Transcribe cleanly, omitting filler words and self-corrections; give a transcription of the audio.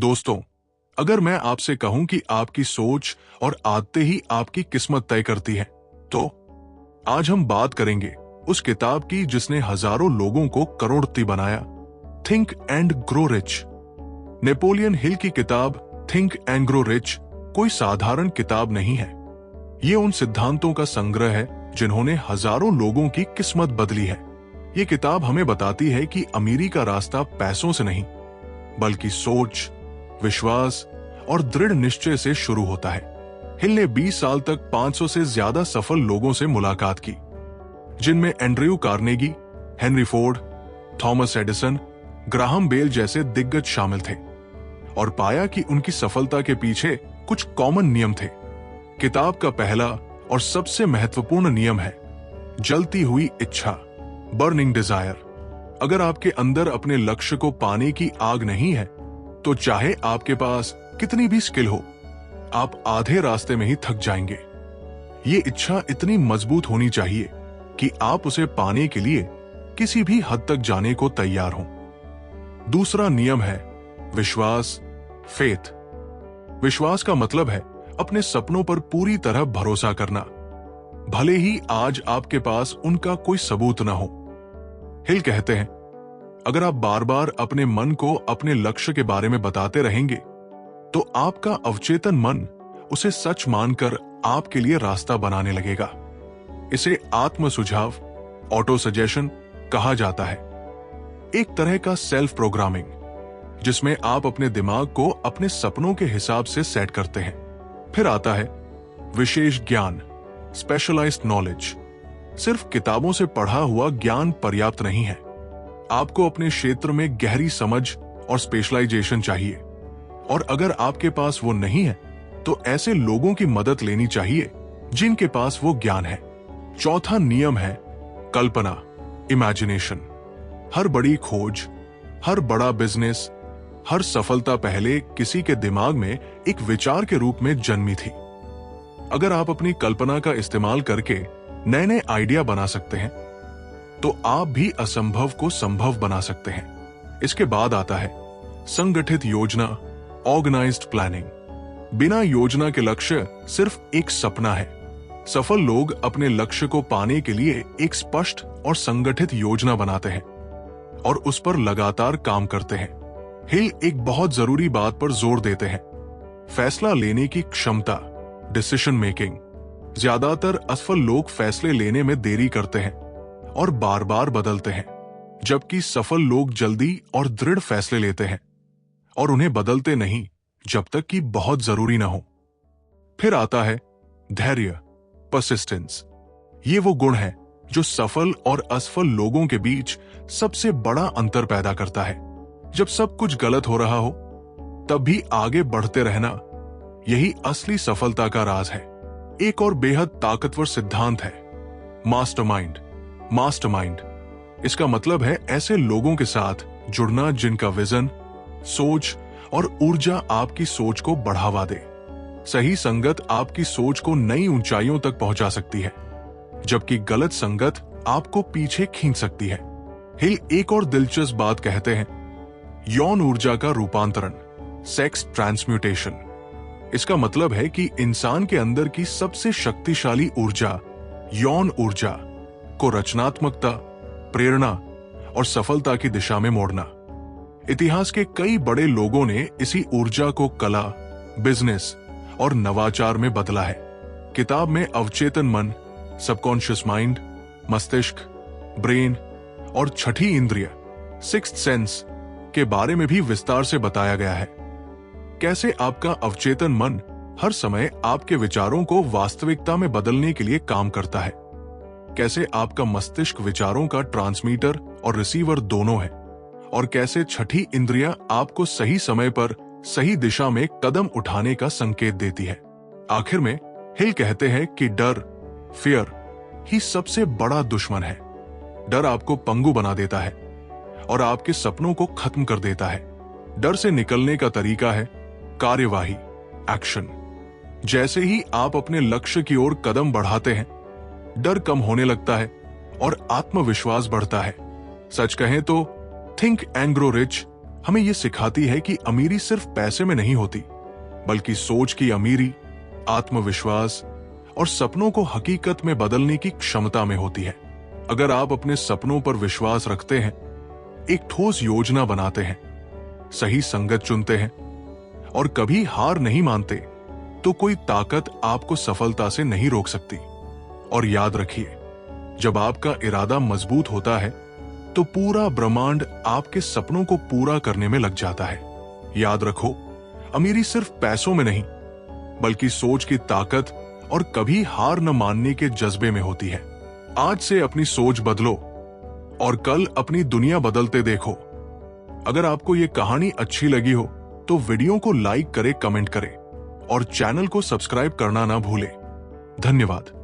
दोस्तों, अगर मैं आपसे कहूं कि आपकी सोच और आदतें ही आपकी किस्मत तय करती हैं, तो आज हम बात करेंगे उस किताब की जिसने हजारों लोगों को करोड़पति बनाया, think and grow rich. Napoleon Hill की किताब थिंक एंड ग्रो रिच कोई साधारण किताब नहीं है। ये उन सिद्धांतों का संग्रह है जिन्होंने हजारों लोगों की किस्मत बदली है। ये किताब हमें बताती है कि अमीरी का रास्ता पैसों से नहीं, बल्कि सोच, विश्वास और दृढ़ निश्चय से शुरू होता है। हिल ने 20 साल तक 500 से ज्यादा सफल लोगों से मुलाकात की, जिनमें Andrew Carnegie, Henry Ford, Thomas Edison, Graham Bell जैसे दिग्गज शामिल थे, और पाया कि उनकी सफलता के पीछे कुछ कॉमन नियम थे। किताब का पहला और सबसे महत्वपूर्ण नियम है जलती हुई इच्छा, बर्निंग डिजायर। अगर आपके अंदर अपने लक्ष्य को पाने की आग नहीं है, तो चाहे आपके पास कितनी भी स्किल हो, आप आधे रास्ते में ही थक जाएंगे। ये इच्छा इतनी मजबूत होनी चाहिए कि आप उसे पाने के लिए किसी भी हद तक जाने को तैयार हों। दूसरा नियम है विश्वास, फेथ। विश्वास का मतलब है अपने सपनों पर पूरी तरह भरोसा करना, भले ही आज आपके पास उनका कोई सबूत ना हो। हिल कहते हैं, अगर आप बार बार अपने मन को अपने लक्ष्य के बारे में बताते रहेंगे, तो आपका अवचेतन मन उसे सच मानकर आपके लिए रास्ता बनाने लगेगा। इसे आत्म सुझाव, ऑटो सजेशन कहा जाता है, एक तरह का सेल्फ प्रोग्रामिंग, जिसमें आप अपने दिमाग को अपने सपनों के हिसाब से सेट करते हैं। फिर आता है विशेष ज्ञान, स्पेशलाइज्ड नॉलेज। सिर्फ किताबों से पढ़ा हुआ ज्ञान पर्याप्त नहीं है। आपको अपने क्षेत्र में गहरी समझ और स्पेशलाइजेशन चाहिए, और अगर आपके पास वो नहीं है, तो ऐसे लोगों की मदद लेनी चाहिए जिनके पास वो ज्ञान है। चौथा नियम है कल्पना, इमेजिनेशन। हर बड़ी खोज, हर बड़ा बिजनेस, हर सफलता पहले किसी के दिमाग में एक विचार के रूप में जन्मी थी। अगर आप अपनी कल्पना का इस्तेमाल करके नए नए आइडिया बना सकते हैं, तो आप भी असंभव को संभव बना सकते हैं। इसके बाद आता है संगठित योजना, ऑर्गेनाइज्ड प्लानिंग। बिना योजना के लक्ष्य सिर्फ एक सपना है। सफल लोग अपने लक्ष्य को पाने के लिए एक स्पष्ट और संगठित योजना बनाते हैं और उस पर लगातार काम करते हैं। हिल एक बहुत जरूरी बात पर जोर देते हैं, फैसला लेने की क्षमता, डिसीजन मेकिंग। ज्यादातर असफल लोग फैसले लेने में देरी करते हैं और बार बार बदलते हैं, जबकि सफल लोग जल्दी और दृढ़ फैसले लेते हैं और उन्हें बदलते नहीं जब तक कि बहुत जरूरी ना हो। फिर आता है धैर्य, परसिस्टेंस। ये वो गुण है जो सफल और असफल लोगों के बीच सबसे बड़ा अंतर पैदा करता है। जब सब कुछ गलत हो रहा हो, तब भी आगे बढ़ते रहना, यही असली सफलता का राज है। एक और बेहद ताकतवर सिद्धांत है मास्टरमाइंड। मास्टरमाइंड, इसका मतलब है ऐसे लोगों के साथ जुड़ना जिनका विजन, सोच और ऊर्जा आपकी सोच को बढ़ावा दे। सही संगत आपकी सोच को नई ऊंचाइयों तक पहुंचा सकती है, जबकि गलत संगत आपको पीछे खींच सकती है। हिल एक और दिलचस्प बात कहते हैं, यौन ऊर्जा का रूपांतरण, सेक्स ट्रांसम्यूटेशन। इसका मतलब है कि इंसान के अंदर की सबसे शक्तिशाली ऊर्जा, यौन ऊर्जा, को रचनात्मकता, प्रेरणा और सफलता की दिशा में मोड़ना। इतिहास के कई बड़े लोगों ने इसी ऊर्जा को कला, बिजनेस और नवाचार में बदला है। किताब में अवचेतन मन, सबकॉन्शियस माइंड, मस्तिष्क, ब्रेन और छठी इंद्रिय, सिक्स्थ सेंस के बारे में भी विस्तार से बताया गया है। कैसे आपका अवचेतन मन हर समय आपके विचारों को वास्तविकता में बदलने के लिए काम करता है। कैसे आपका मस्तिष्क विचारों का ट्रांसमीटर और रिसीवर दोनों है, और कैसे छठी इंद्रियां आपको सही समय पर सही दिशा में कदम उठाने का संकेत देती है। आखिर में हिल कहते हैं कि डर, फियर ही सबसे बड़ा दुश्मन है। डर आपको पंगु बना देता है और आपके सपनों को खत्म कर देता है। डर से निकलने का तरीका है कार्यवाही, एक्शन। जैसे ही आप अपने लक्ष्य की ओर कदम बढ़ाते हैं, डर कम होने लगता है और आत्मविश्वास बढ़ता है। सच कहें तो थिंक एंड ग्रो रिच हमें यह सिखाती है कि अमीरी सिर्फ पैसे में नहीं होती, बल्कि सोच की अमीरी, आत्मविश्वास और सपनों को हकीकत में बदलने की क्षमता में होती है। अगर आप अपने सपनों पर विश्वास रखते हैं, एक ठोस योजना बनाते हैं, सही संगत चुनते हैं और कभी हार नहीं मानते, तो कोई ताकत आपको सफलता से नहीं रोक सकती। और याद रखिए, जब आपका इरादा मजबूत होता है तो पूरा ब्रह्मांड आपके सपनों को पूरा करने में लग जाता है। याद रखो, अमीरी सिर्फ पैसों में नहीं, बल्कि सोच की ताकत और कभी हार न मानने के जज्बे में होती है। आज से अपनी सोच बदलो और कल अपनी दुनिया बदलते देखो। अगर आपको यह कहानी अच्छी लगी हो तो वीडियो को लाइक करें, कमेंट करें और चैनल को सब्सक्राइब करना ना भूलें। धन्यवाद।